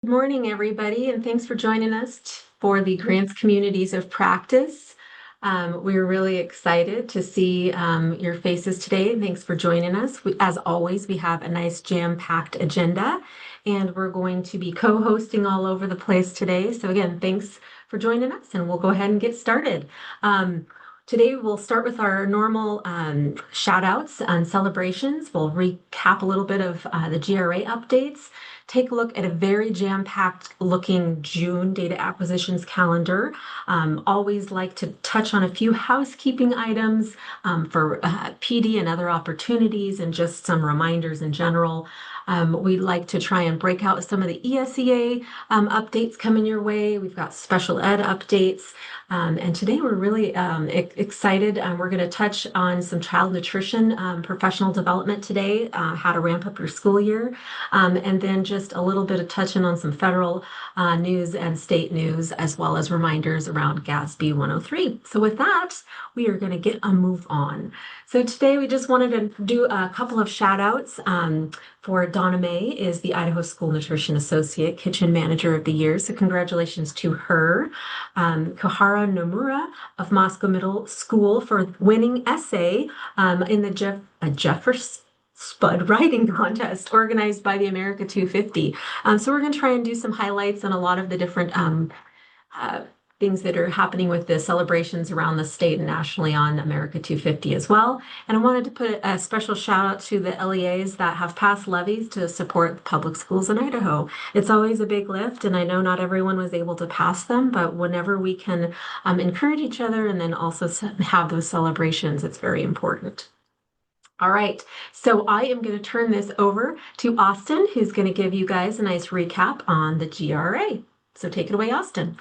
Good morning, everybody, and thanks for joining us for the Grants Communities of Practice. We're really excited to see your faces today. Thanks for joining us. As always, we have a nice jam-packed agenda, and we're going to be co-hosting all over the place today. So again, thanks for joining us, and we'll go ahead and get started. Today, we'll start with our normal shout outs and celebrations. We'll recap a little bit of the GRA updates, take a look at a very jam-packed looking June data acquisitions calendar. Always like to touch on a few housekeeping items for PD and other opportunities and just some reminders in general. We'd like to try and break out some of the ESEA updates coming your way. We've got special ed updates. And today we're really excited. We're going to touch on some child nutrition professional development today, how to ramp up your school year, and then just a little bit of touching on some federal news and state news, as well as reminders around GASB 103. So with that, we are going to get a move on. So today we just wanted to do a couple of shout outs. For Donna May is the Idaho School Nutrition Associate Kitchen Manager of the Year. So congratulations to her. Kohara Nomura of Moscow Middle School for winning essay in the Jefferson Spud Writing Contest organized by the America 250. So we're going to try and do some highlights on a lot of the different things that are happening with the celebrations around the state and nationally on America 250 as well. And I wanted to put a special shout out to the LEAs that have passed levies to support public schools in Idaho. It's always a big lift, and I know not everyone was able to pass them, but whenever we can encourage each other and then also have those celebrations, it's very important. All right, so I am going to turn this over to Austin, who's going to give you guys a nice recap on the GRA. So take it away, Austin.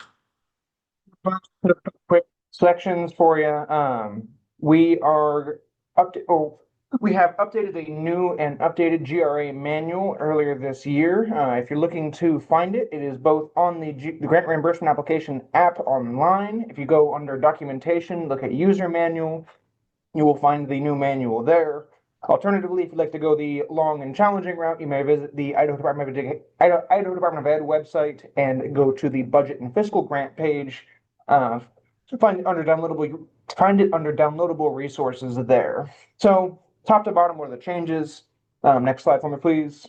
Quick sections for you. We have updated a new and updated GRA manual earlier this year. If you're looking to find it, it is both on the grant reimbursement application app online. If you go under documentation, look at user manual, you will find the new manual there. Alternatively, if you'd like to go the long and challenging route, you may visit the Idaho Department of Ed website and go to the budget and fiscal grant page. To find it under downloadable resources there. So top to bottom, what are the changes? Next slide for me, please.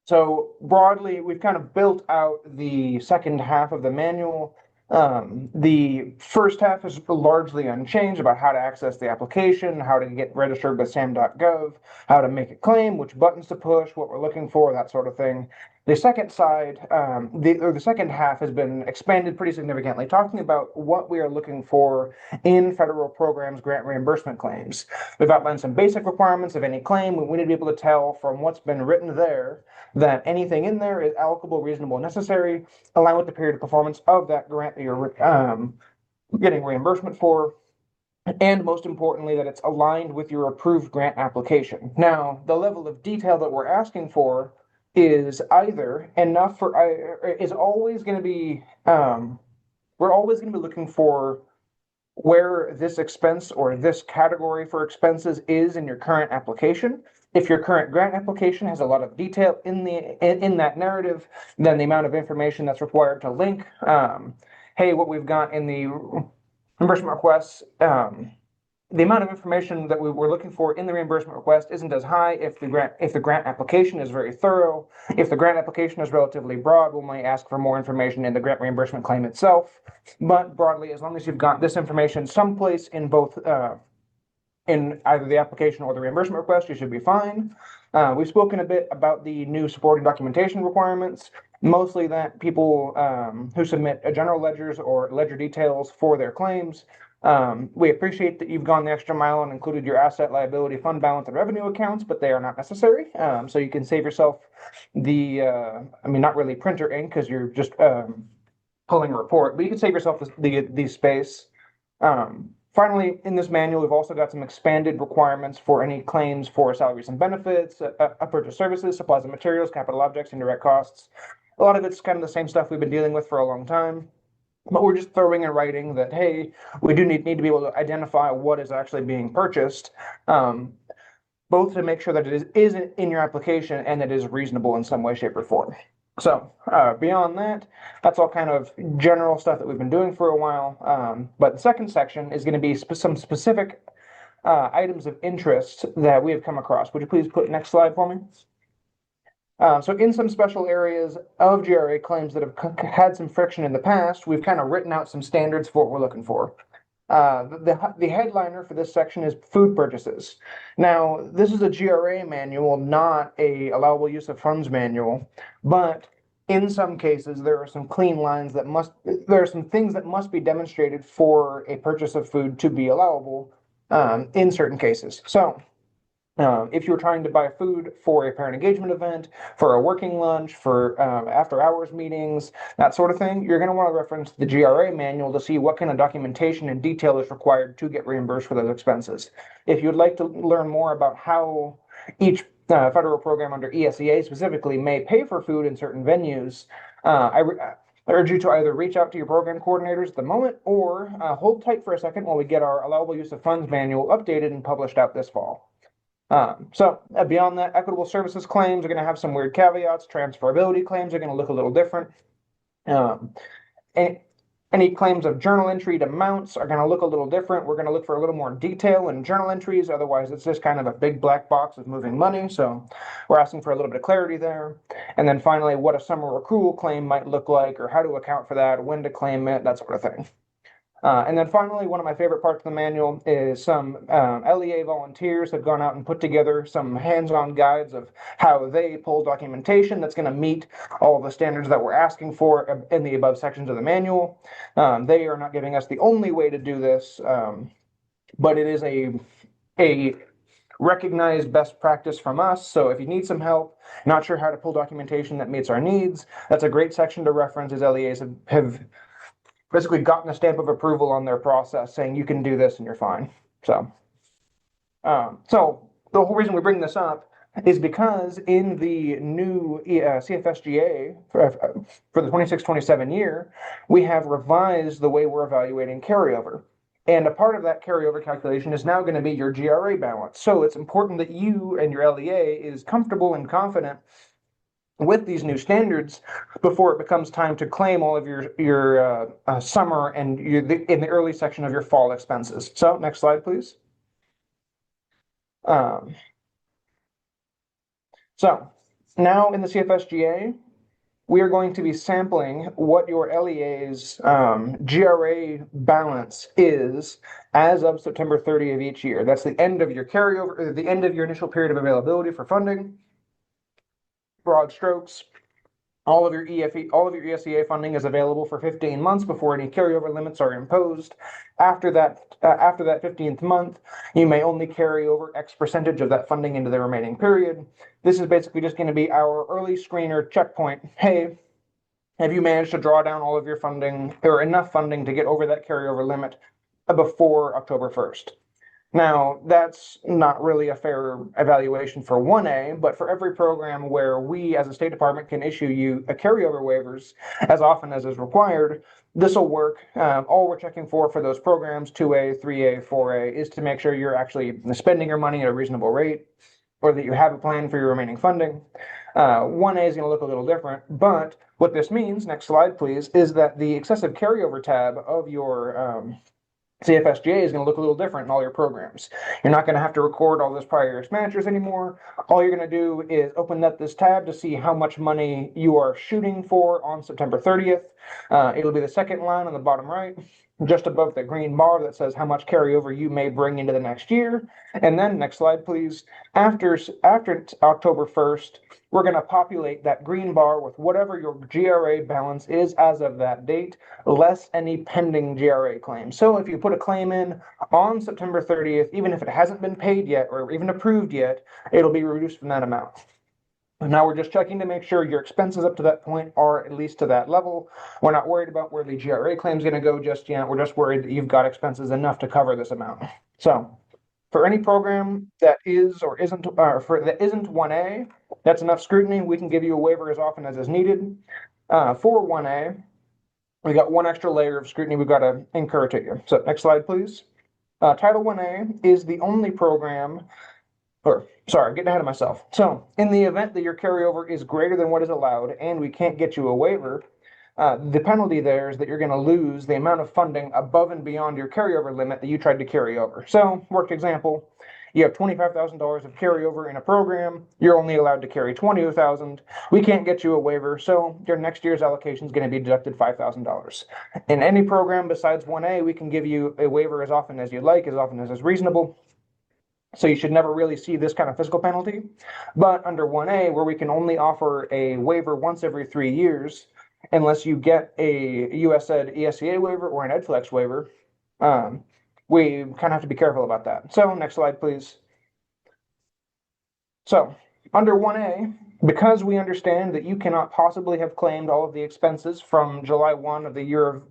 So broadly, we've kind of built out the second half of the manual. The first half is largely unchanged about how to access the application, how to get registered with sam.gov, how to make a claim, which buttons to push, what we're looking for, that sort of thing. The second side, the second half has been expanded pretty significantly, talking about what we are looking for in federal programs, grant reimbursement claims. We've outlined some basic requirements of any claim. We need to be able to tell from what's been written there that anything in there is allocable, reasonable, necessary, aligned with the period of performance of that grant that you're getting reimbursement for, and most importantly, that it's aligned with your approved grant application. Now, the level of detail that we're asking for is either enough for, is always going to be, we're always going to be looking for where this expense or this category for expenses is in your current application. If your current grant application has a lot of detail in that narrative, then the amount of information that's required to link, hey, what we've got in the reimbursement requests, the amount of information that we were looking for in the reimbursement request isn't as high if the grant application is very thorough. If the grant application is relatively broad, we might ask for more information in the grant reimbursement claim itself. But broadly, as long as you've got this information someplace in both in either the application or the reimbursement request, you should be fine. We've spoken a bit about the new supporting documentation requirements, mostly that people who submit general ledgers or ledger details for their claims. We appreciate that you've gone the extra mile and included your asset, liability, fund balance, and revenue accounts, but they are not necessary. So you can save yourself the, not really printer ink because you're just pulling a report, but you can save yourself the space. Finally, in this manual, we've also got some expanded requirements for any claims for salaries and benefits, purchase services, supplies and materials, capital objects, indirect costs. A lot of it's kind of the same stuff we've been dealing with for a long time. But we're just throwing in writing that, hey, we do need to be able to identify what is actually being purchased, both to make sure that it is in your application and that it is reasonable in some way, shape, or form. So beyond that, that's all kind of general stuff that we've been doing for a while. But the second section is going to be some specific items of interest that we have come across. Would you please put next slide for me? So in some special areas of GRA claims that have had some friction in the past, we've kind of written out some standards for what we're looking for. The headliner for this section is food purchases. Now, this is a GRA manual, not a allowable use of funds manual, but in some cases, there are some clean lines that there are some things that must be demonstrated for a purchase of food to be allowable in certain cases. So, if you're trying to buy food for a parent engagement event, for a working lunch, for after hours meetings, that sort of thing, you're going to want to reference the GRA manual to see what kind of documentation and detail is required to get reimbursed for those expenses. If you'd like to learn more about how each federal program under ESEA specifically may pay for food in certain venues, I urge you to either reach out to your program coordinators at the moment or hold tight for a second while we get our allowable use of funds manual updated and published out this fall. Beyond that, equitable services claims are going to have some weird caveats. Transferability claims are going to look a little different. Um, any claims of journal entry amounts are going to look a little different. We're going to look for a little more detail in journal entries. Otherwise, it's just kind of a big black box of moving money. So we're asking for a little bit of clarity there. And then finally, what a summer accrual claim might look like, or how to account for that, when to claim it, that sort of thing. And then finally, one of my favorite parts of the manual is some LEA volunteers have gone out and put together some hands-on guides of how they pull documentation that's going to meet all the standards that we're asking for in the above sections of the manual. They are not giving us the only way to do this, but it is a recognized best practice from us. So if you need some help, not sure how to pull documentation that meets our needs, that's a great section to reference, as LEAs have basically gotten a stamp of approval on their process saying you can do this and you're fine. So the whole reason we bring this up is because in the new CFSGA for the 26-27 year, we have revised the way we're evaluating carryover. And a part of that carryover calculation is now going to be your GRA balance. So it's important that you and your LEA is comfortable and confident with these new standards before it becomes time to claim all of your summer and in the early section of your fall expenses. So next slide, please. So now in the CFSGA, we are going to be sampling what your LEA's GRA balance is as of September 30 of each year. That's the end of your carryover, the end of your initial period of availability for funding. Broad strokes. All of your ESEA funding is available for 15 months before any carryover limits are imposed. After that 15th month, you may only carry over X percentage of that funding into the remaining period. This is basically just going to be our early screener checkpoint. Hey, have you managed to draw down all of your funding or enough funding to get over that carryover limit before October 1st? Now, that's not really a fair evaluation for 1A, but for every program where we as a State Department can issue you a carryover waivers as often as is required, this will work. All we're checking for those programs, 2A, 3A, 4A, is to make sure you're actually spending your money at a reasonable rate or that you have a plan for your remaining funding. 1A is going to look a little different, but what this means, next slide please, is that the excessive carryover tab of your CFSGA is going to look a little different in all your programs. You're not going to have to record all those prior expenditures anymore. All you're going to do is open up this tab to see how much money you are shooting for on September 30th. It'll be the second line on the bottom right, just above the green bar that says how much carryover you may bring into the next year. And then next slide, please. After October 1st, we're going to populate that green bar with whatever your GRA balance is as of that date, less any pending GRA claim. So if you put a claim in on September 30th, even if it hasn't been paid yet or even approved yet, it'll be reduced from that amount. And now we're just checking to make sure your expenses up to that point are at least to that level. We're not worried about where the GRA claim is going to go just yet. We're just worried that you've got expenses enough to cover this amount. So for any program that is or isn't, that isn't 1A, that's enough scrutiny. We can give you a waiver as often as is needed. For 1A, we got one extra layer of scrutiny we've got to incur to you. So next slide, please. Title 1A is the only program or sorry, I'm getting ahead of myself. So, in the event that your carryover is greater than what is allowed and we can't get you a waiver, the penalty there is that you're going to lose the amount of funding above and beyond your carryover limit that you tried to carry over. So, worked example, you have $25,000 of carryover in a program, you're only allowed to carry 20,000. We can't get you a waiver, so your next year's allocation is going to be deducted $5,000. In any program besides 1A, we can give you a waiver as often as you like, as often as is reasonable. So you should never really see this kind of fiscal penalty. But under 1A, where we can only offer a waiver once every 3 years, unless you get a US Ed ESCA waiver or an EdFlex waiver, we kind of have to be careful about that. So next slide, please. So under 1A, because we understand that you cannot possibly have claimed all of the expenses from July 1 of the year of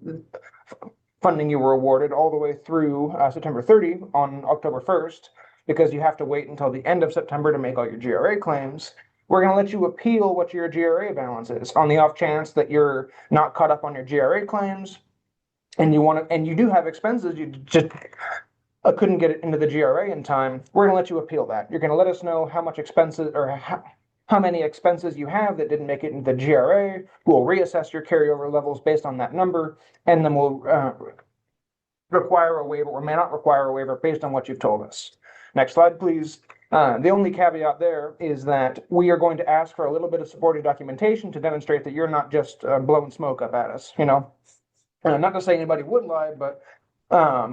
funding you were awarded all the way through September 30 on October 1st, because you have to wait until the end of September to make all your GRA claims, we're going to let you appeal what your GRA balance is on the off chance that you're not caught up on your GRA claims and you do have expenses, you just couldn't get it into the GRA in time. We're going to let you appeal that. You're going to let us know how much expenses or how many expenses you have that didn't make it into the GRA. We'll reassess your carryover levels based on that number, and then we'll require a waiver or may not require a waiver based on what you've told us. Next slide, please. The only caveat there is that we are going to ask for a little bit of supporting documentation to demonstrate that you're not just blowing smoke up at us, not to say anybody would lie, but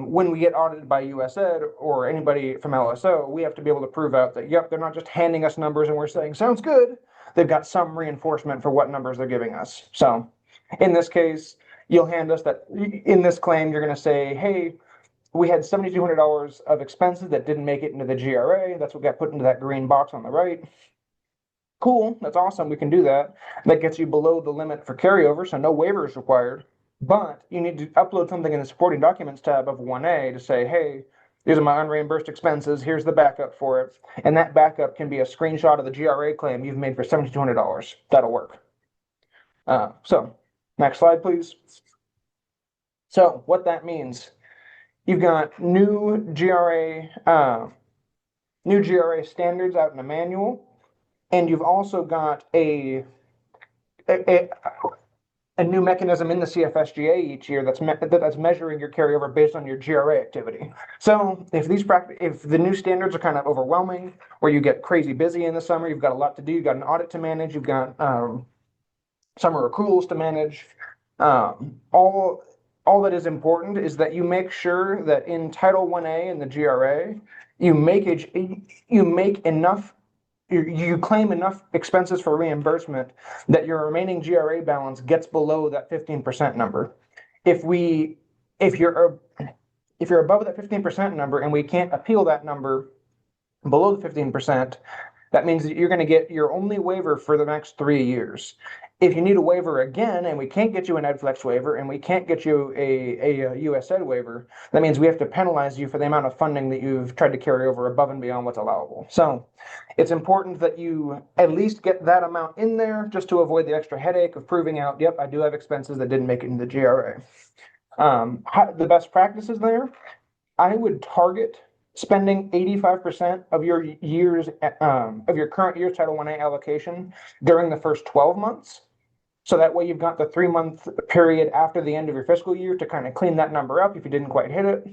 when we get audited by US Ed or anybody from LSO, we have to be able to prove out that, yep, they're not just handing us numbers and we're saying, sounds good. They've got some reinforcement for what numbers they're giving us. So in this case, you'll hand us that in this claim, you're going to say, hey, we had $7,200 of expenses that didn't make it into the GRA. That's what got put into that green box on the right. Cool, that's awesome. We can do that. That gets you below the limit for carryover, so no waiver is required. But you need to upload something in the supporting documents tab of 1A to say, hey, these are my unreimbursed expenses. Here's the backup for it. And that backup can be a screenshot of the GRA claim you've made for $7,200. That'll work. So next slide, please. So what that means, you've got new GRA standards out in a manual, and you've also got a new mechanism in the CFSGA each year that's measuring your carryover based on your GRA activity. So if the new standards are kind of overwhelming, or you get crazy busy in the summer, you've got a lot to do, you've got an audit to manage, you've got summer accruals to manage, all that is important is that you make sure that in Title 1A in the GRA, you claim enough expenses for reimbursement that your remaining GRA balance gets below that 15% number. If you're above that 15% number and we can't appeal that number below the 15%, that means that you're going to get your only waiver for the next 3 years. If you need a waiver again and we can't get you an EdFlex waiver and we can't get you a US Ed waiver, that means we have to penalize you for the amount of funding that you've tried to carry over above and beyond what's allowable. So it's important that you at least get that amount in there just to avoid the extra headache of proving out, yep, I do have expenses that didn't make it into the GRA. The best practices there, I would target spending 85% of your current year's Title 1A allocation during the first 12 months. So that way you've got the 3-month period after the end of your fiscal year to kind of clean that number up if you didn't quite hit it.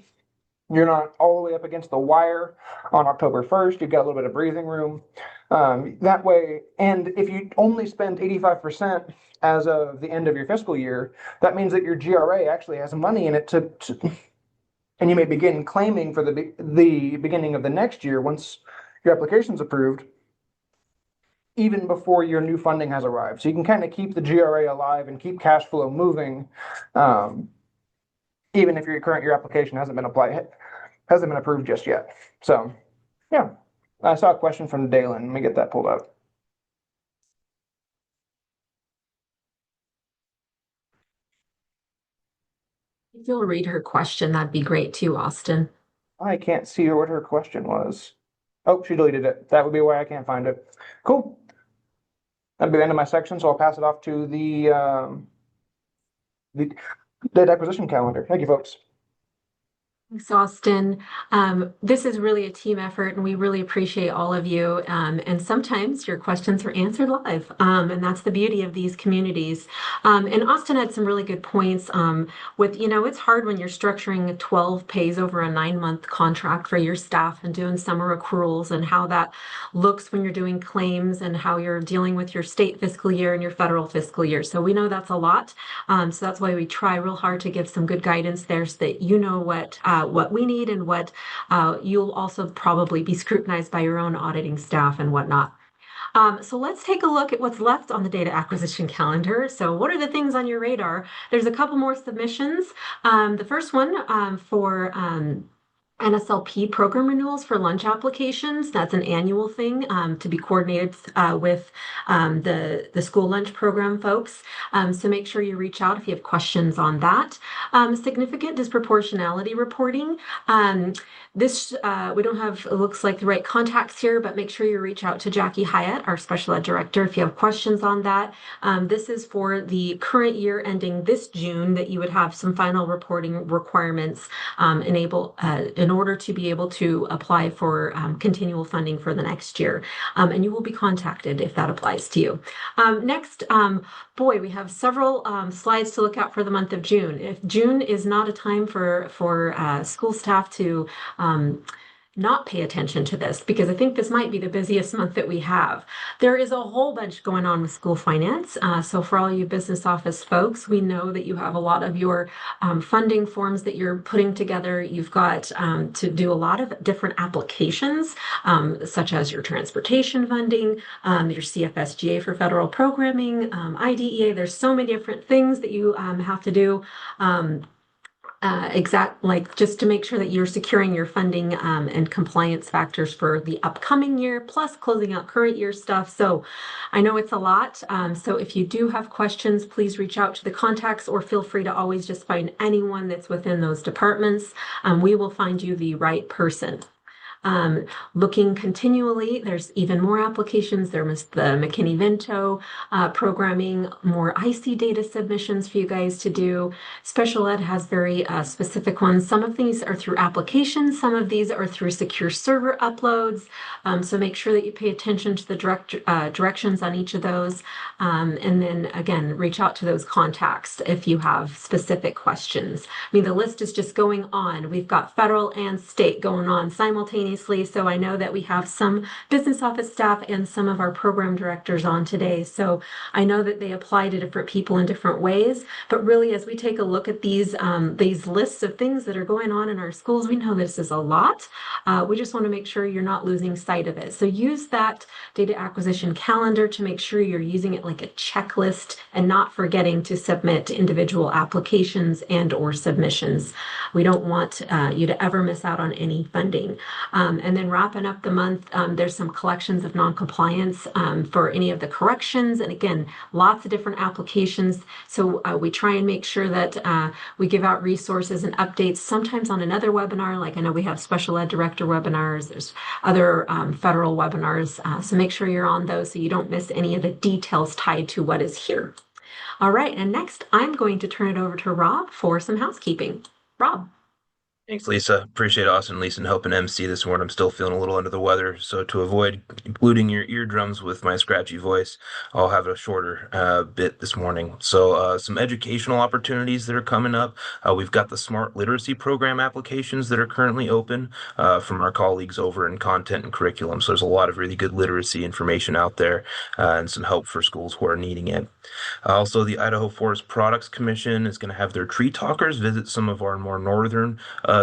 You're not all the way up against the wire on October 1st. You've got a little bit of breathing room. That way, and if you only spend 85% as of the end of your fiscal year, that means that your GRA actually has money in it and you may begin claiming for the beginning of the next year once your application's approved, even before your new funding has arrived. So you can kind of keep the GRA alive and keep cash flow moving, even if your application hasn't been approved just yet. So yeah, I saw a question from Dalen. Let me get that pulled up. If you'll read her question, that'd be great too, Austin. I can't see what her question was. Oh, she deleted it. That would be why I can't find it. Cool. That'd be the end of my section, so I'll pass it off to the debt acquisition calendar. Thank you, folks. Thanks, Austin. This is really a team effort, and we really appreciate all of you. And sometimes your questions are answered live, and that's the beauty of these communities. And Austin had some really good points. It's hard when you're structuring 12 pays over a 9-month contract for your staff and doing summer accruals, and how that looks when you're doing claims and how you're dealing with your state fiscal year and your federal fiscal year. So we know that's a lot. So that's why we try real hard to give some good guidance there so that you know what we need and what you'll also probably be scrutinized by your own auditing staff and whatnot. So let's take a look at what's left on the data acquisition calendar. So what are the things on your radar? There's a couple more submissions. The first one for NSLP program renewals for lunch applications. That's an annual thing to be coordinated with the school lunch program folks. So make sure you reach out if you have questions on that. Significant disproportionality reporting. This we don't have, it looks like, the right contacts here, but make sure you reach out to Jackie Hyatt, our special ed director, if you have questions on that. This is for the current year ending this June, that you would have some final reporting requirements in order to be able to apply for continual funding for the next year. And you will be contacted if that applies to you. Next, boy, we have several slides to look at for the month of June. If June is not a time for school staff to not pay attention to this, because I think this might be the busiest month that we have. There is a whole bunch going on with school finance. So for all you business office folks, we know that you have a lot of your funding forms that you're putting together. You've got to do a lot of different applications, such as your transportation funding, your CFSGA for federal programming, IDEA. There's so many different things that you have to do. Just to make sure that you're securing your funding and compliance factors for the upcoming year, plus closing out current year stuff. So I know it's a lot. So if you do have questions, please reach out to the contacts, or feel free to always just find anyone that's within those departments. We will find you the right person. Looking continually, there's even more applications. There's the McKinney-Vento programming, more IC data submissions for you guys to do. Special ed has very specific ones. Some of these are through applications. Some of these are through secure server uploads. So make sure that you pay attention to the directions on each of those. And then again, reach out to those contacts if you have specific questions. I mean, the list is just going on. We've got federal and state going on simultaneously. So I know that we have some business office staff and some of our program directors on today. So I know that they apply to different people in different ways. But really, as we take a look at these lists of things that are going on in our schools, we know this is a lot. We just want to make sure you're not losing sight of it. So use that data acquisition calendar to make sure you're using it like a checklist and not forgetting to submit individual applications and or submissions. We don't want you to ever miss out on any funding. And then wrapping up the month, there's some collections of non-compliance for any of the corrections. And again, lots of different applications. So we try and make sure that we give out resources and updates, sometimes on another webinar. Like I know we have special ed director webinars. There's other federal webinars. So make sure you're on those so you don't miss any of the details tied to what is here. All right. And next, I'm going to turn it over to Rob for some housekeeping. Rob. Thanks, Lisa. Appreciate Austin and Lisa helping MC this morning. I'm still feeling a little under the weather, so to avoid polluting your eardrums with my scratchy voice, I'll have a shorter bit this morning. So some educational opportunities that are coming up. We've got the Smart Literacy Program applications that are currently open from our colleagues over in Content and Curriculum. So there's a lot of really good literacy information out there and some help for schools who are needing it. Also, the Idaho Forest Products Commission is going to have their tree talkers visit some of our more northern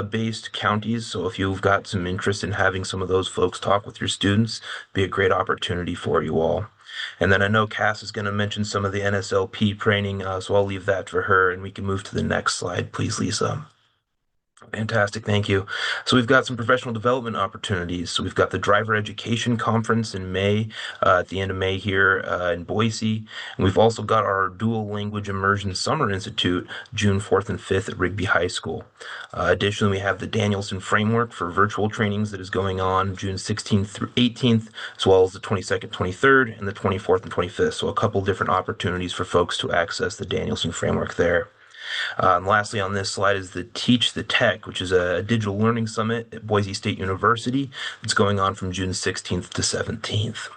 based counties. So if you've got some interest in having some of those folks talk with your students, be a great opportunity for you all. And then I know Cass is going to mention some of the NSLP training, so I'll leave that for her, and we can move to the next slide, please, Lisa. Fantastic, thank you. So we've got some professional development opportunities. So we've got the Driver Education Conference in May, at the end of May here in Boise. And we've also got our Dual Language Immersion Summer Institute, June 4th and 5th at Rigby High School. Additionally, we have the Danielson Framework for virtual trainings that is going on June 16th through 18th, as well as the 22nd, 23rd, and the 24th and 25th. So a couple different opportunities for folks to access the Danielson Framework there. And lastly, on this slide is the Teach the Tech, which is a digital learning summit at Boise State University. It's going on from June 16th to 17th.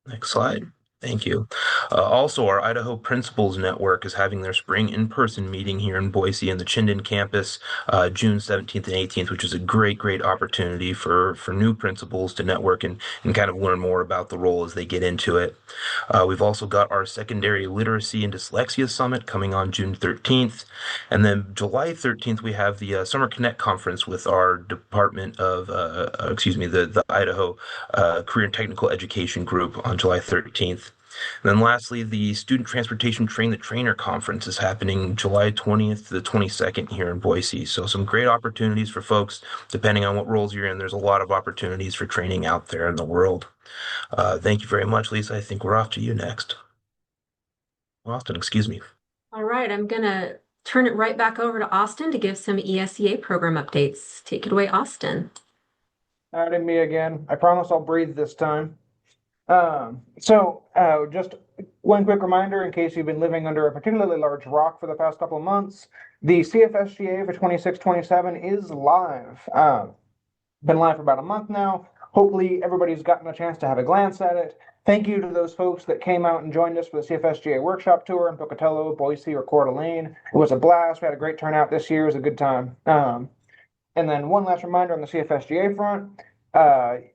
Next slide. Thank you. Also, our Idaho Principals Network is having their spring in-person meeting here in Boise in the Chinden campus, June 17th and 18th, which is a great opportunity for new principals to network and kind of learn more about the role as they get into it. We've also got our Secondary Literacy and Dyslexia Summit coming on June 13th. And then July 13th, we have the Summer Connect Conference with our Department of, the Idaho Career and Technical Education Group on July 13th. And then lastly, the Student Transportation Train the Trainer Conference is happening July 20th to the 22nd here in Boise. So some great opportunities for folks, depending on what roles you're in. There's a lot of opportunities for training out there in the world. Thank you very much, Lisa. I think we're off to you next. Austin, excuse me. All right, I'm going to turn it right back over to Austin to give some ESEA program updates. Take it away, Austin. Adding me again. I promise I'll breathe this time. Just one quick reminder in case you've been living under a particularly large rock for the past couple of months, the CFSGA for 26-27 is live. Been live for about a month now. Hopefully everybody's gotten a chance to have a glance at it. Thank you to those folks that came out and joined us for the CFSGA workshop tour in Pocatello, Boise, or Coeur d'Alene. It was a blast. We had a great turnout this year. It was a good time. And then one last reminder on the CFSGA front.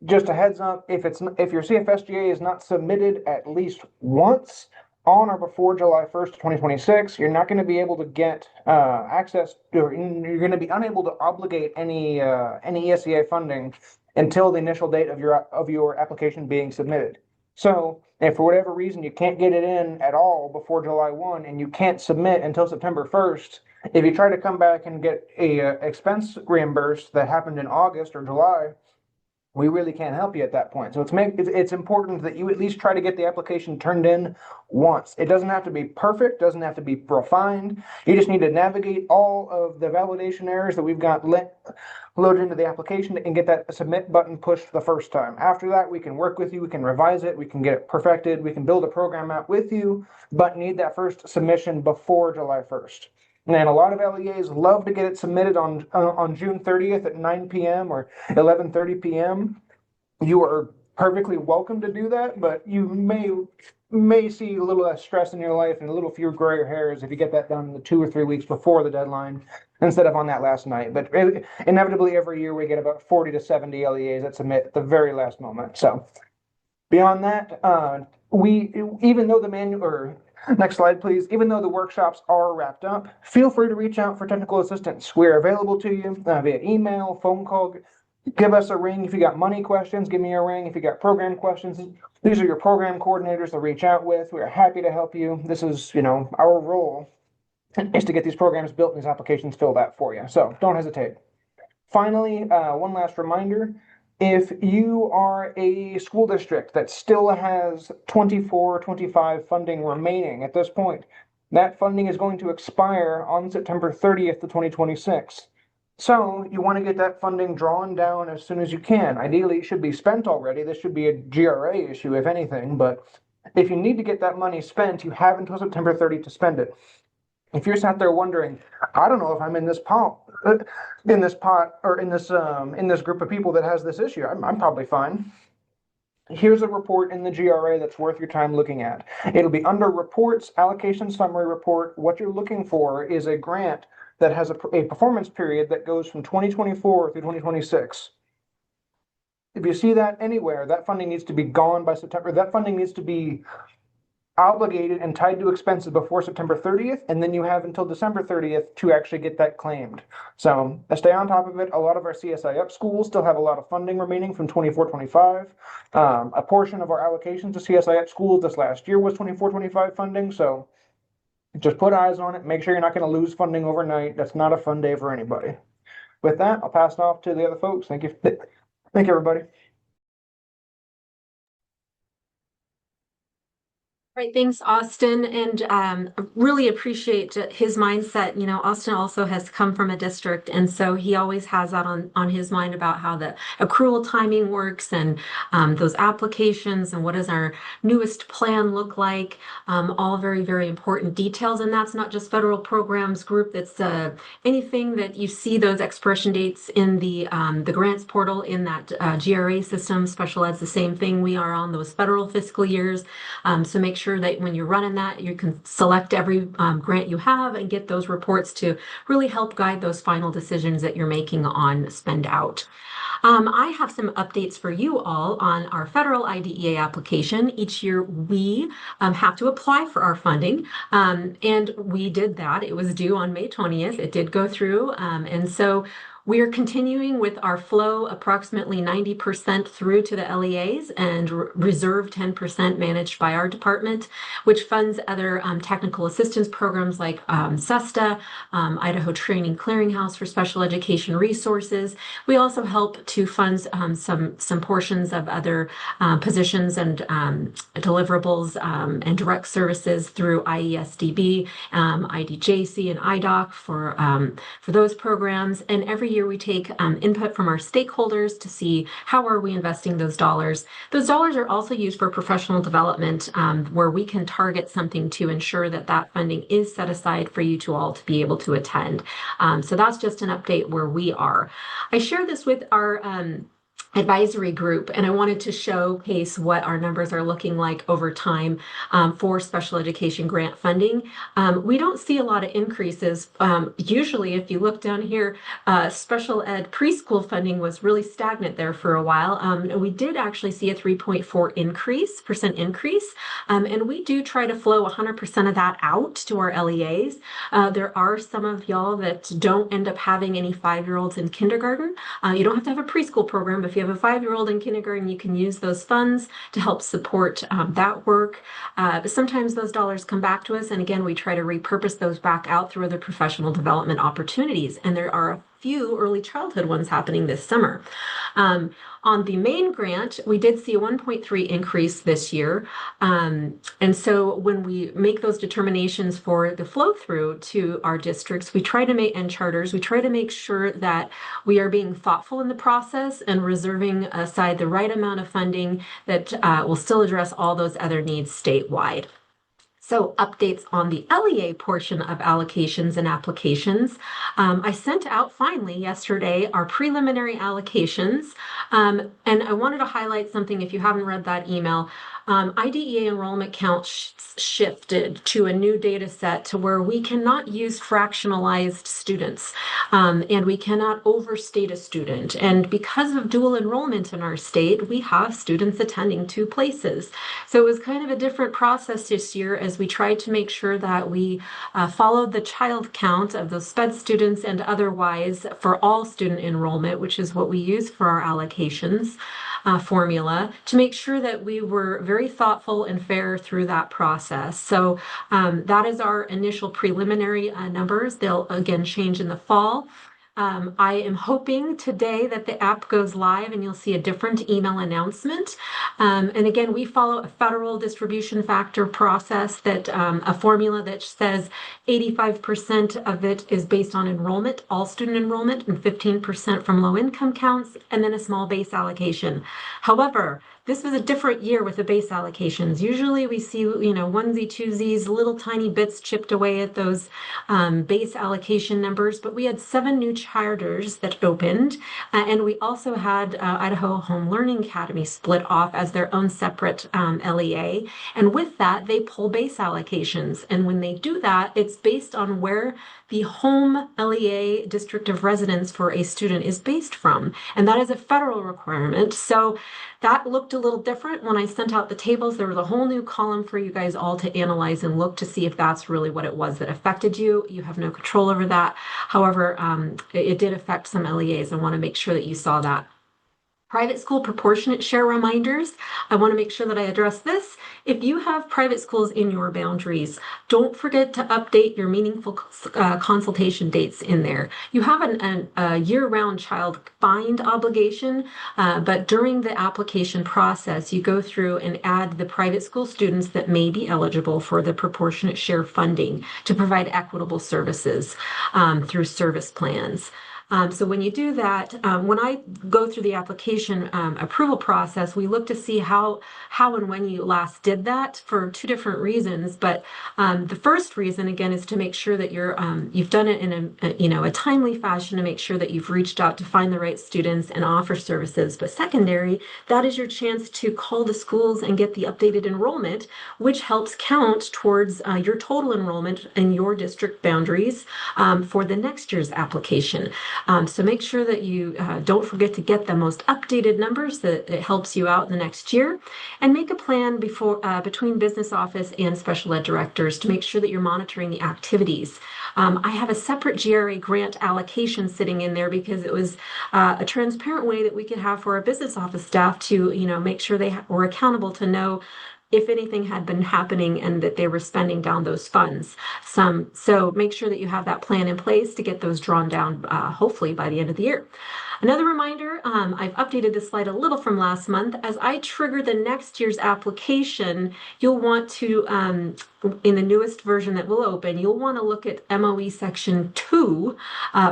Just a heads up, if your CFSGA is not submitted at least once on or before July 1st, 2026, you're not going to be able to get access, or you're going to be unable to obligate any ESEA funding until the initial date of your application being submitted. So if for whatever reason you can't get it in at all before July 1 and you can't submit until September 1st, if you try to come back and get a expense reimbursed that happened in August or July, we really can't help you at that point. So it's important that you at least try to get the application turned in once. It doesn't have to be perfect, doesn't have to be refined. You just need to navigate all of the validation errors that we've got loaded into the application and get that submit button pushed the first time. After that, we can work with you, we can revise it, we can get it perfected, we can build a program out with you, but need that first submission before July 1st. And a lot of LEAs love to get it submitted on June 30th at 9 p.m. or 11:30 p.m. You are perfectly welcome to do that, but you may see a little less stress in your life and a little fewer gray hairs if you get that done 2 or 3 weeks before the deadline instead of on that last night. But inevitably, every year we get about 40 to 70 LEAs that submit at the very last moment. So beyond that, even though the manual, or next slide, please. Even though the workshops are wrapped up, feel free to reach out for technical assistance. We're available to you via email, phone call. Give us a ring if you got money questions. Give me a ring if you got program questions. These are your program coordinators to reach out with. We are happy to help you. This is, our role is to get these programs built and these applications filled out for you. So don't hesitate. Finally, one last reminder. If you are a school district that still has 24-25 funding remaining at this point, that funding is going to expire on September 30th of 2026. So you want to get that funding drawn down as soon as you can. Ideally, it should be spent already. This should be a GRA issue, if anything. But if you need to get that money spent, you have until September 30th to spend it. If you're sat there wondering, I don't know if I'm in this pot, or in this group of people that has this issue, I'm probably fine. Here's a report in the GRA that's worth your time looking at. It'll be under reports, allocation summary report. What you're looking for is a grant that has a performance period that goes from 2024 through 2026. If you see that anywhere, that funding needs to be gone by September. That funding needs to be obligated and tied to expenses before September 30th, and then you have until December 30th to actually get that claimed. So stay on top of it. A lot of our CSI Up schools still have a lot of funding remaining from 24-25. A portion of our allocations to CSI Up schools this last year was 24-25 funding, so just put eyes on it. Make sure you're not going to lose funding overnight. That's not a fun day for anybody. With that, I'll pass it off to the other folks. Thank you. Thank you, everybody. Right, thanks, Austin, and really appreciate his mindset. You know, Austin also has come from a district, and so he always has that on his mind about how the accrual timing works and those applications and what does our newest plan look like. All very, very important details, and that's not just federal programs group. That's anything that you see those expiration dates in the grants portal in that GRA system. Special ed's the same thing. We are on those federal fiscal years. So make sure that when you're running that, you can select every grant you have and get those reports to really help guide those final decisions that you're making on spend out. I have some updates for you all on our federal IDEA application. Each year we have to apply for our funding, and we did that. It was due on May 20th. It did go through, and so we are continuing with our flow approximately 90% through to the LEAs and reserve 10% managed by our department, which funds other technical assistance programs like SESTA, Idaho Training Clearinghouse for Special Education Resources. We also help to fund some portions of other positions and deliverables and direct services through IESDB, IDJC, and IDOC for those programs. And every year we take input from our stakeholders to see how are we investing those dollars. Those dollars are also used for professional development, where we can target something to ensure that that funding is set aside for you to all to be able to attend. So that's just an update where we are. I share this with our advisory group, and I wanted to showcase what our numbers are looking like over time for special education grant funding. We don't see a lot of increases. Usually, if you look down here, special ed preschool funding was really stagnant there for a while. We did actually see a 3.4% increase, and we do try to flow 100% of that out to our LEAs. There are some of y'all that don't end up having any 5-year-olds in kindergarten. You don't have to have a preschool program, but if you have a 5-year-old in kindergarten, you can use those funds to help support that work. But sometimes those dollars come back to us, and again, we try to repurpose those back out through other professional development opportunities. And there are a few early childhood ones happening this summer. On the main grant, we did see a 1.3 increase this year. And so when we make those determinations for the flow through to our districts, we try to make, and charters, we try to make sure that we are being thoughtful in the process and reserving aside the right amount of funding that will still address all those other needs statewide. So updates on the LEA portion of allocations and applications. I sent out finally yesterday our preliminary allocations. And I wanted to highlight something if you haven't read that email. IDEA enrollment count shifted to a new data set to where we cannot use fractionalized students, and we cannot overstate a student. And because of dual enrollment in our state, we have students attending 2 places. So it was kind of a different process this year as we tried to make sure that we followed the child count of those SPED students and otherwise for all student enrollment, which is what we use for our allocations formula, to make sure that we were very thoughtful and fair through that process. So that is our initial preliminary numbers. They'll again change in the fall. I am hoping today that the app goes live and you'll see a different email announcement. And again, we follow a federal distribution factor process that a formula that says 85% of it is based on enrollment, all student enrollment, and 15% from low income counts, and then a small base allocation. However, this was a different year with the base allocations. Usually we see, onesie, twosies, little tiny bits chipped away at those base allocation numbers, but we had 7 new charters that opened, and we also had Idaho Home Learning Academy split off as their own separate LEA, and with that, they pull base allocations, and when they do that, it's based on where the home LEA district of residence for a student is based from, and that is a federal requirement. So that looked a little different when I sent out the tables. There was a whole new column for you guys all to analyze and look to see if that's really what it was that affected you. You have no control over that. However, it did affect some LEAs. I want to make sure that you saw that. Private school proportionate share reminders. I want to make sure that I address this. If you have private schools in your boundaries, don't forget to update your meaningful consultation dates in there. You have a year-round child find obligation, but during the application process, you go through and add the private school students that may be eligible for the proportionate share funding to provide equitable services through service plans. So when you do that, when I go through the application approval process, we look to see how and when you last did that for two different reasons. But the first reason, again, is to make sure that you've done it in a timely fashion to make sure that you've reached out to find the right students and offer services. But secondary, that is your chance to call the schools and get the updated enrollment, which helps count towards your total enrollment in your district boundaries for the next year's application. So make sure that you don't forget to get the most updated numbers, that it helps you out in the next year, and make a plan between business office and special ed directors to make sure that you're monitoring the activities. I have a separate GRA grant allocation sitting in there because it was a transparent way that we could have for our business office staff to, make sure they were accountable to know if anything had been happening and that they were spending down those funds. So make sure that you have that plan in place to get those drawn down, hopefully by the end of the year. Another reminder, I've updated this slide a little from last month. As I trigger the next year's application, you'll want to, in the newest version that will open, you'll want to look at MOE Section 2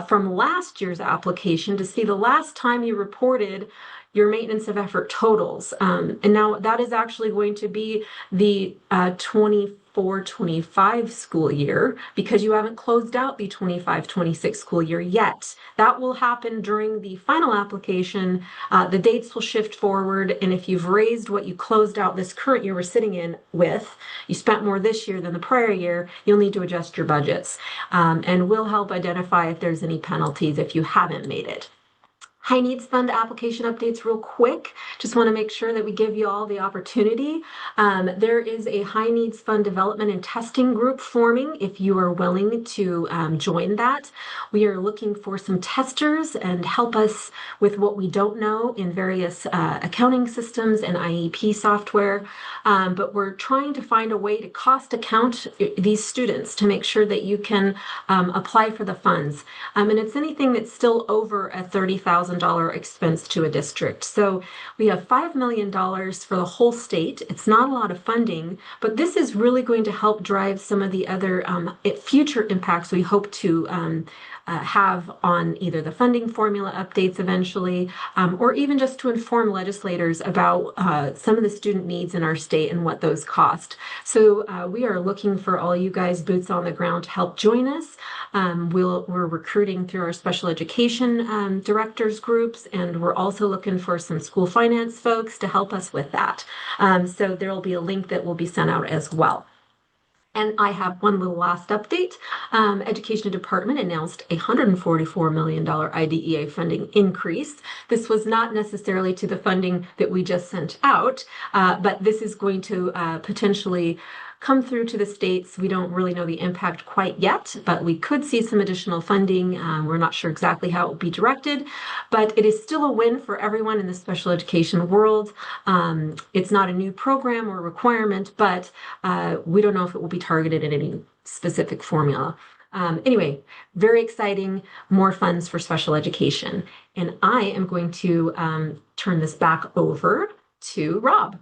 from last year's application to see the last time you reported your maintenance of effort totals. And now that is actually going to be the 24-25 school year because you haven't closed out the 25-26 school year yet. That will happen during the final application. The dates will shift forward. And if you've raised what you closed out this current year we're sitting in with, you spent more this year than the prior year, you'll need to adjust your budgets. And we'll help identify if there's any penalties if you haven't made it. High needs fund application updates real quick. Just want to make sure that we give you all the opportunity. There is a high needs fund development and testing group forming if you are willing to join that. We are looking for some testers and help us with what we don't know in various accounting systems and IEP software. But we're trying to find a way to cost account these students to make sure that you can apply for the funds. And it's anything that's still over a $30,000 expense to a district. So we have $5 million for the whole state. It's not a lot of funding, but this is really going to help drive some of the other future impacts we hope to have on either the funding formula updates eventually, or even just to inform legislators about some of the student needs in our state and what those cost. So we are looking for all you guys boots on the ground to help join us. We're recruiting through our special education directors groups, and we're also looking for some school finance folks to help us with that. So there will be a link that will be sent out as well. And I have one little last update. Education Department announced a $144 million IDEA funding increase. This was not necessarily to the funding that we just sent out, but this is going to potentially come through to the states. We don't really know the impact quite yet, but we could see some additional funding. We're not sure exactly how it will be directed, but it is still a win for everyone in the special education world. It's not a new program or requirement, but we don't know if it will be targeted at any specific formula. Anyway, very exciting, more funds for special education. And I am going to turn this back over to Rob.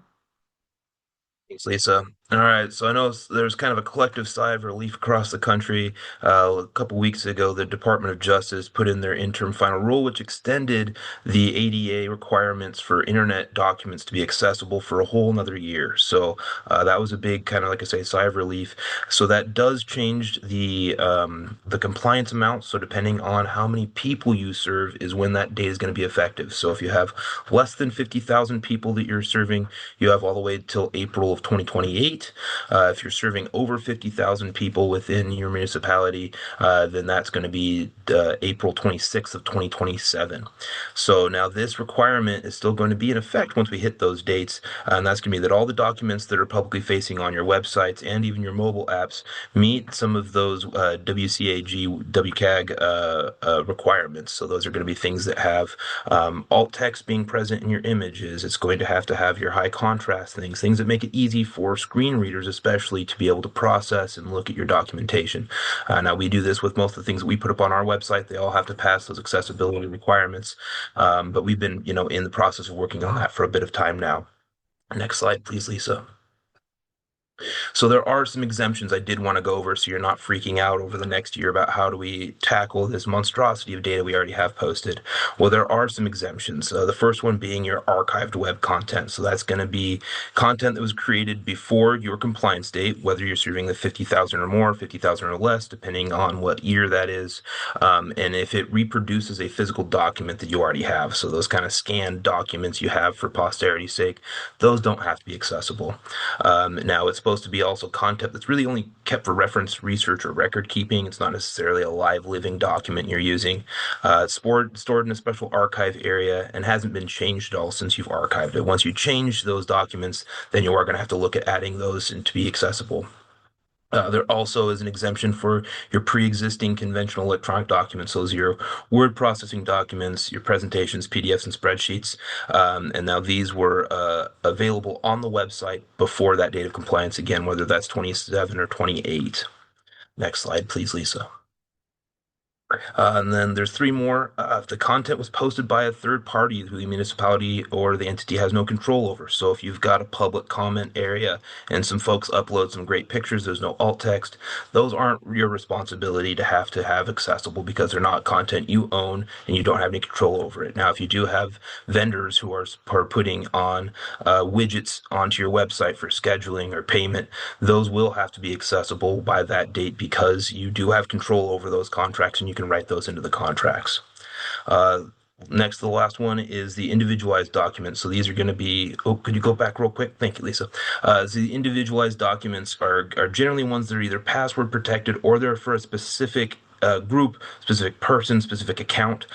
Thanks, Lisa. All right, so I know there's kind of a collective sigh of relief across the country. A couple weeks ago, the Department of Justice put in their interim final rule, which extended the ADA requirements for internet documents to be accessible for a whole another year. So that was a big kind of, like I say, sigh of relief. So that does change the compliance amount. So depending on how many people you serve is when that date is going to be effective. So if you have less than 50,000 people that you're serving, you have all the way till April of 2028. date. If you're serving over 50,000 people within your municipality, then that's going to be April 26th of 2027. So now this requirement is still going to be in effect once we hit those dates, and that's going to be that all the documents that are publicly facing on your websites and even your mobile apps meet some of those WCAG, WCAG requirements. So those are going to be things that have alt text being present in your images. It's going to have your high contrast things that make it easy for screen readers, especially, to be able to process and look at your documentation. Now we do this with most of the things that we put up on our website. They all have to pass those accessibility requirements. But we've been, in the process of working on that for a bit of time now. Next slide, please, Lisa. So there are some exemptions I did want to go over so you're not freaking out over the next year about how do we tackle this monstrosity of data we already have posted. Well, there are some exemptions. The first one being your archived web content. So that's going to be content that was created before your compliance date, whether you're serving the 50,000 or more, 50,000 or less, depending on what year that is. And if it reproduces a physical document that you already have, so those kind of scanned documents you have for posterity's sake, those don't have to be accessible. Now, it's supposed to be also content that's really only kept for reference, research, or record keeping. It's not necessarily a live living document you're using. It's stored in a special archive area and hasn't been changed at all since you've archived it. Once you change those documents, then you are going to have to look at adding those in to be accessible. There also is an exemption for your pre-existing conventional electronic documents. So those are your word processing documents, your presentations, PDFs, and spreadsheets. And now these were available on the website before that date of compliance, again, whether that's 27 or 28. Next slide, please, Lisa. And then there's three more. If the content was posted by a third party who the municipality or the entity has no control over. So if you've got a public comment area and some folks upload some great pictures, there's no alt text, those aren't your responsibility to have accessible because they're not content you own and you don't have any control over it. Now, if you do have vendors who are putting on widgets onto your website for scheduling or payment, those will have to be accessible by that date because you do have control over those contracts and you can write those into the contracts. Next, the last one is the individualized documents. So these are going to be, could you go back real quick? Thank you, Lisa. So the individualized documents are generally ones that are either password protected or they're for a specific group, specific person, specific account.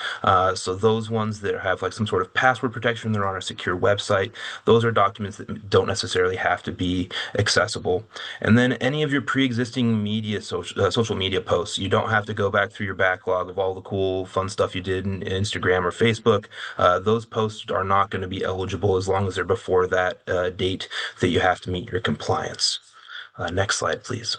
So those ones that have like some sort of password protection, they're on a secure website. Those are documents that don't necessarily have to be accessible. And then any of your pre-existing media, social media posts, you don't have to go back through your backlog of all the cool, fun stuff you did in Instagram or Facebook. Those posts are not going to be eligible as long as they're before that date that you have to meet your compliance. Next slide, please.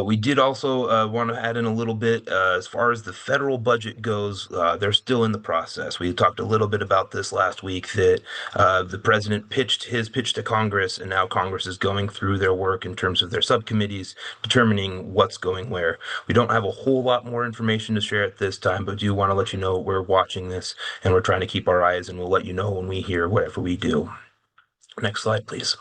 We did also want to add in a little bit as far as the federal budget goes. They're still in the process. We talked a little bit about this last week that the president pitched his pitch to Congress, and now Congress is going through their work in terms of their subcommittees, determining what's going where. We don't have a whole lot more information to share at this time, but do want to let you know we're watching this and we're trying to keep our eyes, and we'll let you know when we hear whatever we do. Next slide, please.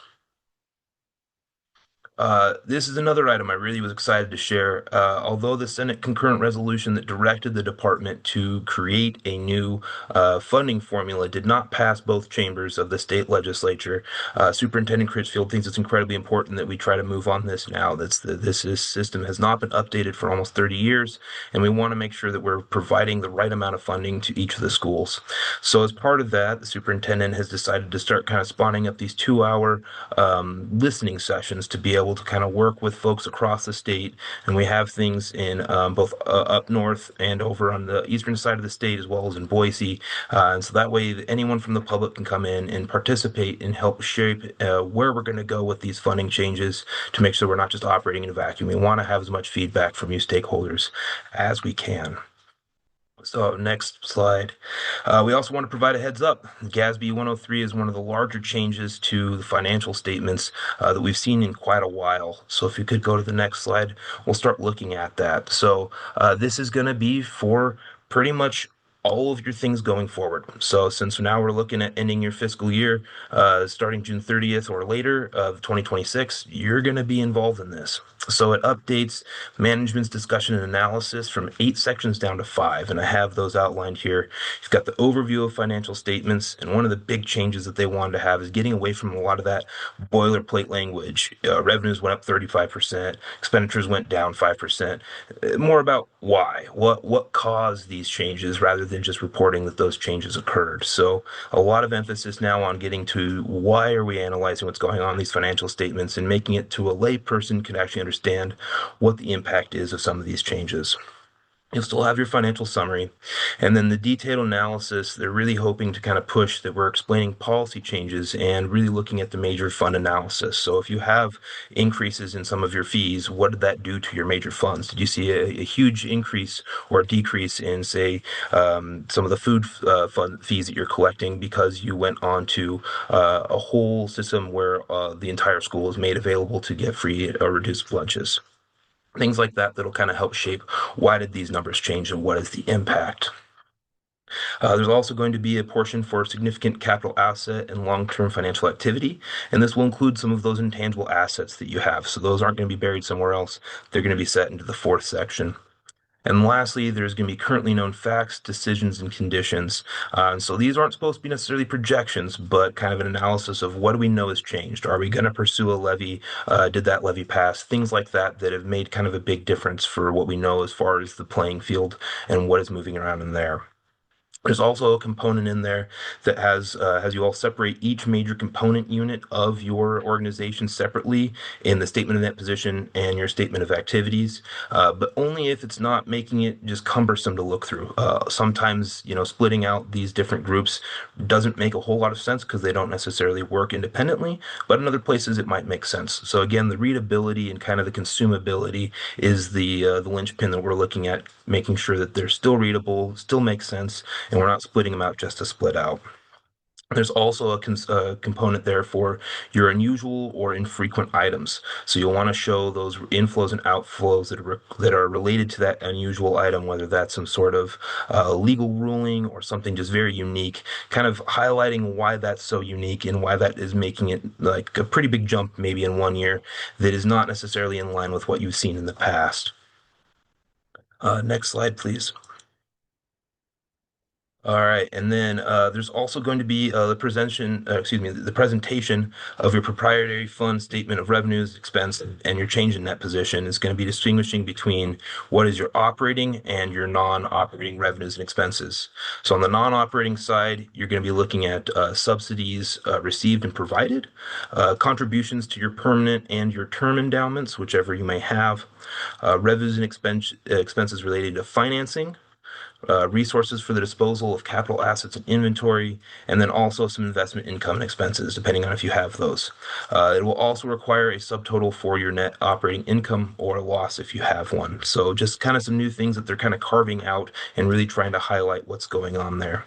This is another item I really was excited to share. Although the Senate concurrent resolution that directed the department to create a new funding formula did not pass both chambers of the state legislature, Superintendent Critchfield thinks it's incredibly important that we try to move on this now. This system has not been updated for almost 30 years, and we want to make sure that we're providing the right amount of funding to each of the schools. So as part of that, the superintendent has decided to start kind of spawning up these 2-hour listening sessions to be able to kind of work with folks across the state. And we have things in both up north and over on the eastern side of the state, as well as in Boise. And so that way anyone from the public can come in and participate and help shape where we're going to go with these funding changes to make sure we're not just operating in a vacuum. We want to have as much feedback from you stakeholders as we can. So next slide. We also want to provide a heads up. GASB 103 is one of the larger changes to the financial statements that we've seen in quite a while. So if you could go to the next slide, we'll start looking at that. So this is going to be for pretty much all of your things going forward. So since now we're looking at ending your fiscal year starting June 30th or later of 2026, you're going to be involved in this. So it updates management's discussion and analysis from 8 sections down to 5, and I have those outlined here. You've got the overview of financial statements, and one of the big changes that they wanted to have is getting away from a lot of that boilerplate language. Revenues went up 35%, expenditures went down 5%. More about why, what caused these changes rather than just reporting that those changes occurred. So a lot of emphasis now on getting to why are we analyzing what's going on in these financial statements and making it to a lay person can actually understand what the impact is of some of these changes. You'll still have your financial summary. And then the detailed analysis, they're really hoping to kind of push that we're explaining policy changes and really looking at the major fund analysis. So if you have increases in some of your fees, what did that do to your major funds? Did you see a huge increase or decrease in, say, some of the food fund fees that you're collecting because you went on to a whole system where the entire school is made available to get free or reduced lunches? Things like that that'll kind of help shape why did these numbers change and what is the impact. There's also going to be a portion for significant capital asset and long-term financial activity, and this will include some of those intangible assets that you have. So those aren't going to be buried somewhere else. They're going to be set into the fourth section. And lastly, there's going to be currently known facts, decisions, and conditions. And so these aren't supposed to be necessarily projections, but kind of an analysis of what do we know has changed? Are we going to pursue a levy? Did that levy pass? Things like that that have made kind of a big difference for what we know as far as the playing field and what is moving around in there. There's also a component in there that has you all separate each major component unit of your organization separately in the statement of net position and your statement of activities, but only if it's not making it just cumbersome to look through. Sometimes, splitting out these different groups doesn't make a whole lot of sense because they don't necessarily work independently, but in other places it might make sense. So again, the readability and kind of the consumability is the linchpin that we're looking at, making sure that they're still readable, still make sense, and we're not splitting them out just to split out. There's also a component there for your unusual or infrequent items. So you'll want to show those inflows and outflows that are related to that unusual item, whether that's some sort of legal ruling or something just very unique, kind of highlighting why that's so unique and why that is making it like a pretty big jump maybe in one year that is not necessarily in line with what you've seen in the past. Next slide, please. All right, and then there's also going to be the presentation of your proprietary fund statement of revenues, expense, and your change in net position is going to be distinguishing between what is your operating and your non-operating revenues and expenses. So on the non-operating side, you're going to be looking at subsidies received and provided, contributions to your permanent and your term endowments, whichever you may have, revenues and expenses related to financing, resources for the disposal of capital assets and inventory, and then also some investment income and expenses, depending on if you have those. It will also require a subtotal for your net operating income or loss if you have one. So just kind of some new things that they're kind of carving out and really trying to highlight what's going on there.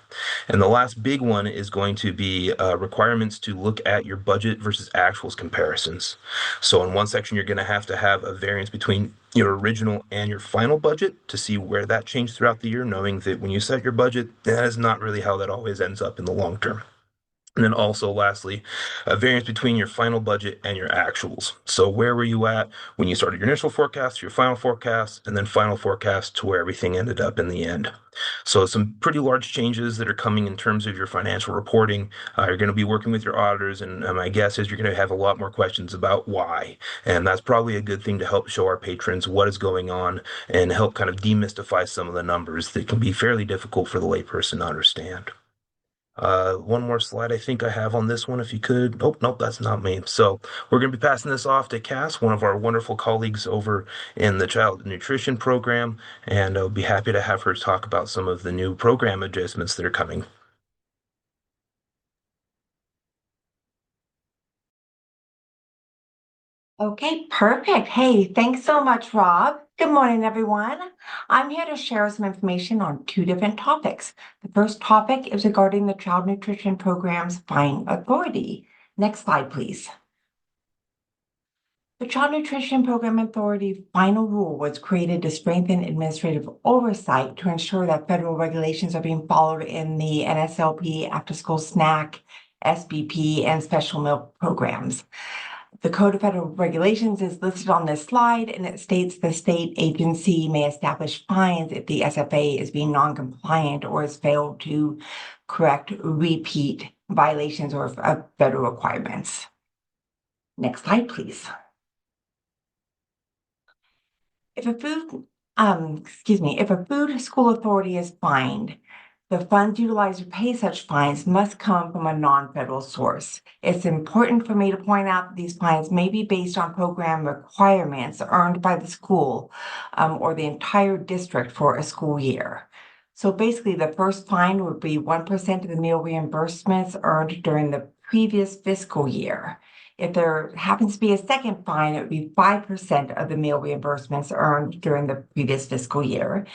And the last big one is going to be requirements to look at your budget versus actuals comparisons. So in one section, you're going to have a variance between your original and your final budget to see where that changed throughout the year, knowing that when you set your budget, that is not really how that always ends up in the long term. And then also, lastly, a variance between your final budget and your actuals. So where were you at when you started your initial forecast, your final forecast, and then final forecast to where everything ended up in the end. So some pretty large changes that are coming in terms of your financial reporting. You're going to be working with your auditors, and my guess is you're going to have a lot more questions about why. And that's probably a good thing to help show our patrons what is going on and help kind of demystify some of the numbers that can be fairly difficult for the layperson to understand. One more slide I think I have on this one, if you could. Oh, nope, that's not me. So we're going to be passing this off to Cass, one of our wonderful colleagues over in the child nutrition program, and I'll be happy to have her talk about some of the new program adjustments that are coming. Okay, perfect. Hey, thanks so much, Rob. Good morning, everyone. I'm here to share some information on two different topics. The first topic is regarding the Child Nutrition Program's fine authority. Next slide, please. The Child Nutrition Program Authority final rule was created to strengthen administrative oversight to ensure that federal regulations are being followed in the NSLP, after school snack, SBP, and special meal programs. The Code of Federal Regulations is listed on this slide, and it states the state agency may establish fines if the SFA is being non-compliant or has failed to correct repeat violations of federal requirements. Next slide, please. If a food school authority is fined, the funds utilized to pay such fines must come from a non-federal source. It's important for me to point out that these fines may be based on program requirements earned by the school or the entire district for a school year. So basically, the first fine would be 1% of the meal reimbursements earned during the previous fiscal year. If there happens to be a second fine, it would be 5% of the meal reimbursements earned during the previous fiscal year.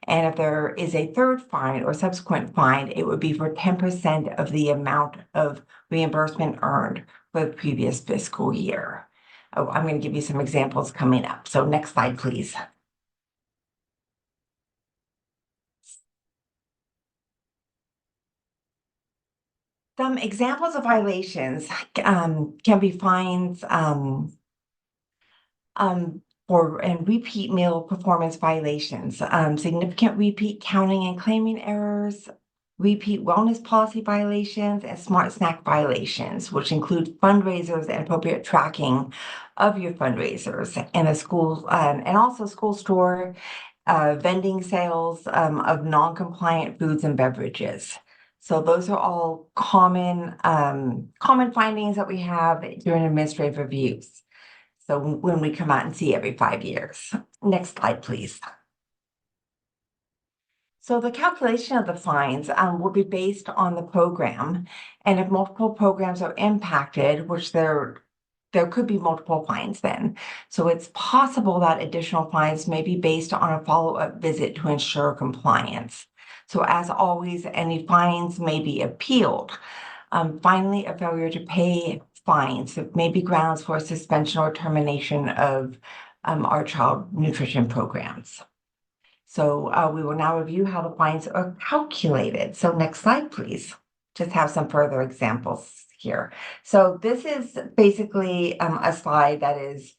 And if there is a third fine or subsequent fine, it would be for 10% of the amount of reimbursement earned for the previous fiscal year. Oh, I'm going to give you some examples coming up. So next slide, please. Some examples of violations can be fines and repeat meal performance violations, significant repeat counting and claiming errors, repeat wellness policy violations, and smart snack violations, which include fundraisers and appropriate tracking of your fundraisers, and a school and also school store vending sales of non-compliant foods and beverages. So those are all common findings that we have during administrative reviews. So when we come out and see every 5 years. Next slide, please. So the calculation of the fines will be based on the program. And if multiple programs are impacted, which there could be multiple fines then. So it's possible that additional fines may be based on a follow-up visit to ensure compliance. So as always, any fines may be appealed. Finally, a failure to pay fines may be grounds for suspension or termination of our child nutrition programs. So we will now review how the fines are calculated. So next slide, please. Just have some further examples here. So this is basically a slide that is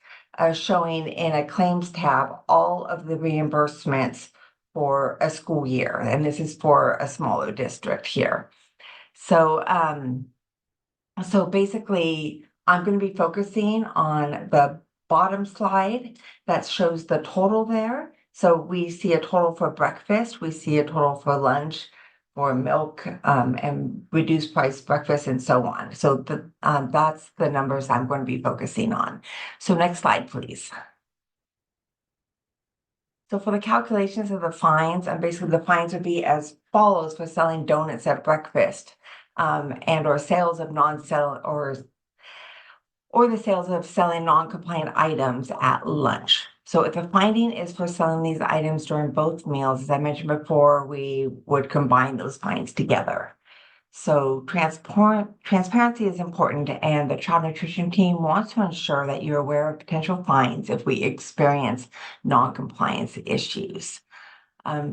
showing in a claims tab all of the reimbursements for a school year. And this is for a smaller district here. So basically, I'm going to be focusing on the bottom slide that shows the total there. So we see a total for breakfast, we see a total for lunch, for milk, and reduced price breakfast, and so on. So that's the numbers I'm going to be focusing on. So next slide, please. So for the calculations of the fines, basically the fines would be as follows for selling donuts at breakfast, and or sales of or the sales of selling non-compliant items at lunch. So if a finding is for selling these items during both meals, as I mentioned before, we would combine those fines together. So transparency is important, and the child nutrition team wants to ensure that you're aware of potential fines if we experience non-compliance issues.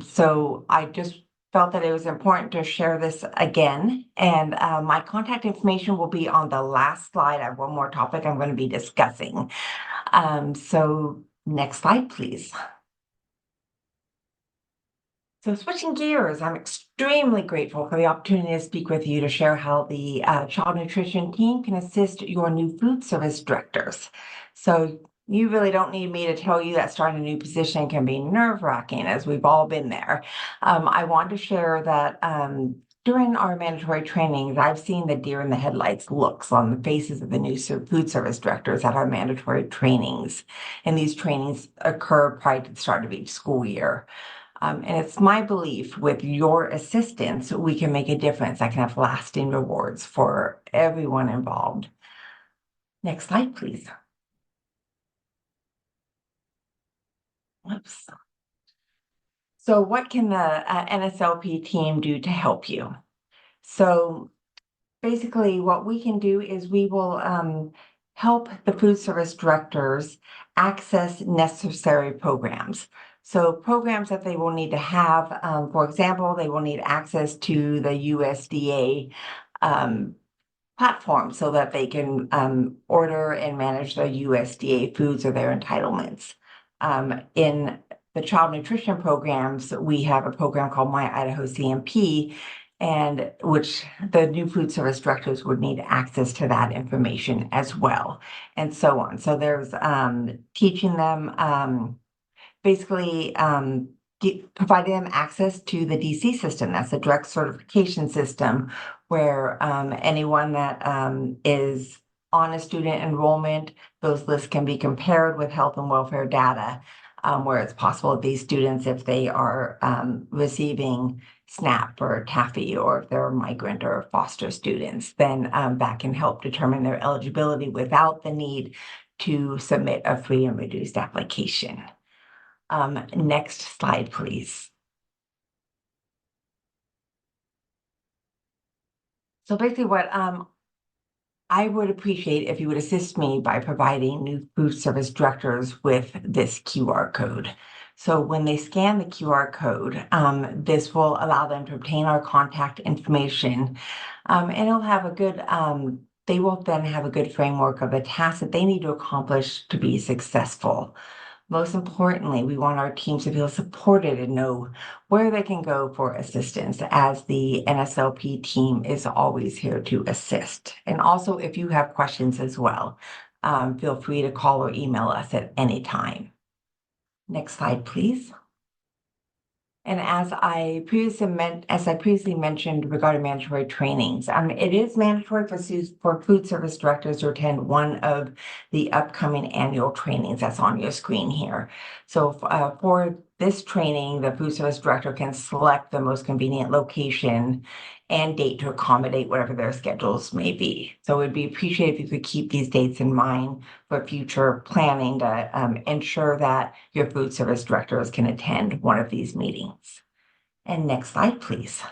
So I just felt that it was important to share this again, and my contact information will be on the last slide. I have one more topic I'm going to be discussing. So next slide, please. So switching gears, I'm extremely grateful for the opportunity to speak with you to share how the child nutrition team can assist your new food service directors. So you really don't need me to tell you that starting a new position can be nerve-wracking, as we've all been there. I want to share that during our mandatory trainings, I've seen the deer in the headlights looks on the faces of the new food service directors at our mandatory trainings. And these trainings occur prior to the start of each school year. And it's my belief with your assistance, we can make a difference that can have lasting rewards for everyone involved. Next slide, please. Whoops. So what can the NSLP team do to help you? So basically what we can do is we will help the food service directors access necessary programs. So programs that they will need to have, for example, they will need access to the USDA platform so that they can order and manage their USDA foods or their entitlements. In the child nutrition programs, we have a program called My Idaho CMP, and which the new food service directors would need access to that information as well, and so on. So there's teaching them basically providing them access to the DC system. That's a direct certification system where anyone that is on a student enrollment, those lists can be compared with health and welfare data, where it's possible that these students, if they are receiving SNAP or TAFE, or if they're migrant or foster students, then that can help determine their eligibility without the need to submit a free and reduced application. Next slide, please. So basically what I would appreciate if you would assist me by providing new food service directors with this QR code. So when they scan the QR code, this will allow them to obtain our contact information, and it'll have a good, they will then have a good framework of the tasks that they need to accomplish to be successful. Most importantly, we want our teams to feel supported and know where they can go for assistance, as the NSLP team is always here to assist. And also, if you have questions as well, feel free to call or email us at any time. Next slide, please. And as I previously mentioned regarding mandatory trainings, it is mandatory for food service directors to attend one of the upcoming annual trainings that's on your screen here. So for this training, the food service director can select the most convenient location and date to accommodate whatever their schedules may be. So it'd be appreciated if you could keep these dates in mind for future planning to ensure that your food service directors can attend one of these meetings. And next slide, please.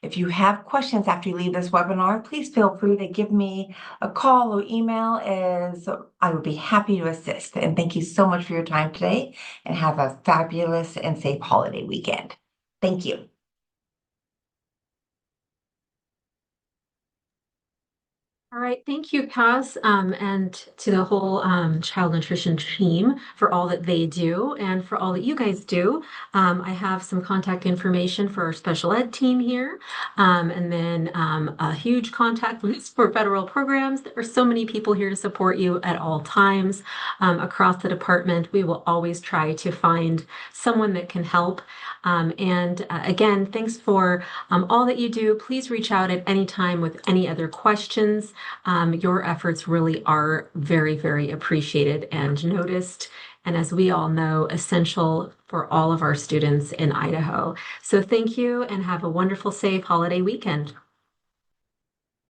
If you have questions after you leave this webinar, please feel free to give me a call or email, as I would be happy to assist. And thank you so much for your time today, and have a fabulous and safe holiday weekend. Thank you. All right, thank you, Cass, and to the whole child nutrition team for all that they do and for all that you guys do. I have some contact information for our special ed team here, and then a huge contact list for federal programs. There are so many people here to support you at all times across the department. We will always try to find someone that can help. Again, thanks for all that you do. Please reach out at any time with any other questions. Your efforts really are very, very appreciated and noticed, and as we all know, essential for all of our students in Idaho. So thank you, and have a wonderful, safe holiday weekend.